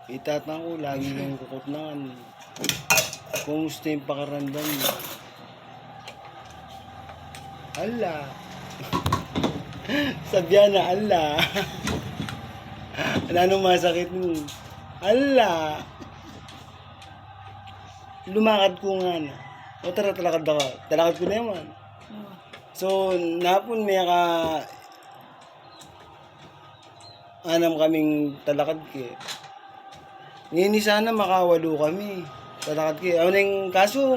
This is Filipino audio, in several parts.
Itatang ko, lagi kang kukutnan. Kumusta yung pakarandam mo? Ala. Sabihan na, ala. Ano masakit mo? Ala. Lumakad ko nga na. O tara, talakad ako. Talakad ko na naman. So, napon may anam kaming talakad ke. Ngayon sana makawalo kami. Talakad ke. Ano yung kaso,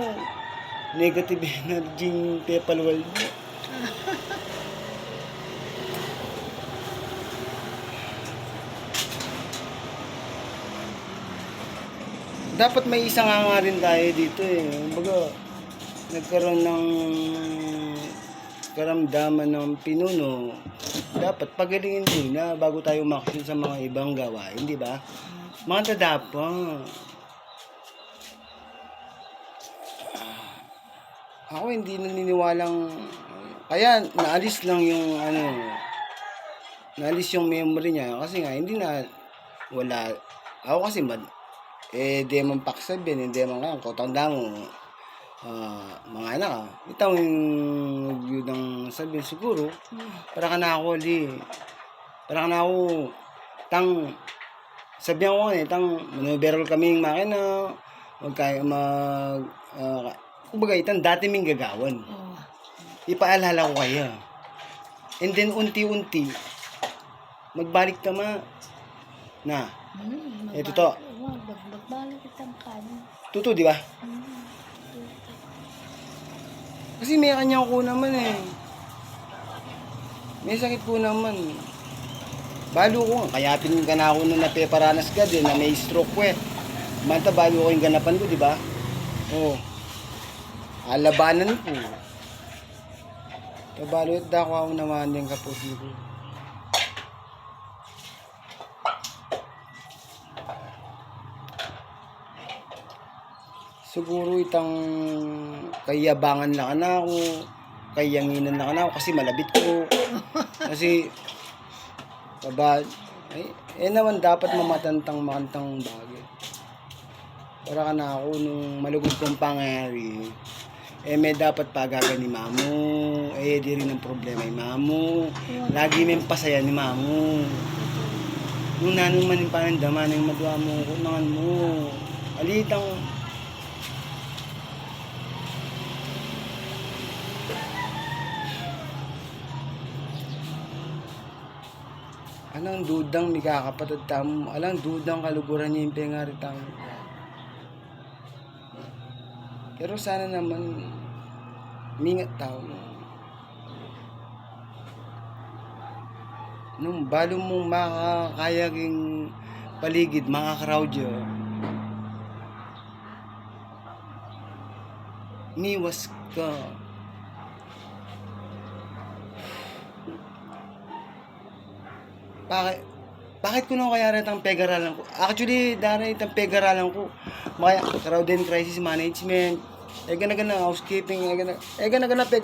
negative energy yung tepalwal mo. Dapat may isang nga rin tayo dito eh. Kumbaga, nagkaroon ng karamdaman ng pinuno. Dapat pagalingin muna bago tayo umaksyon sa mga ibang gawain, di ba? Mga dapat. Ako hindi naniniwalang, kaya naalis lang yung naalis yung memory niya kasi nga hindi na wala. Ako kasi di man paksabi, hindi man nga kotanda mo. Mga anak itaw yung yun ang sabihin siguro para ka na ako para ka na ako sabihan ko tang manoberol kaming makina kumbaga itang dati ming gagawan ipaalala ko kaya and then unti-unti magbalik tama na ito to magbalik itang kanin tuto di ba? Kasi may kanya ko naman eh. May sakit ko naman. Balo ko nga. Kayapin ka na ako nung napeparanas ka din na may stroke ko eh. Manta balo ko yung ganapan ko, di ba? Oo. Alabanan ko. Balo ito ako naman yung kaputi ko. Siguro itang kayabangan na ka na ako, kayanginan na ka na ako kasi malabit ko. Kasi, naman dapat mamatantang makantang bagay. Para ka na ako nung malugod kong pangyayari, may dapat pagaga ni Mamo, di rin ang problema ni Mamo. Lagi may pasaya ni Mamo. Nung nanong maning panandaman, yung madwa mo, kunangan mo. Alitang, alang dudang may kakapatid tamo, alang dudang kaluguran niya yung pengari tamo. Pero sana naman, mingat tao. Nung balo mong makakayaging paligid, mga crowd niwas ka. Bakit ko nung kaya rin itang peg-aralan ko? Actually, dahil itang peg-aralan ko. Kaya crowd and crisis management. Gana housekeeping. Gana peg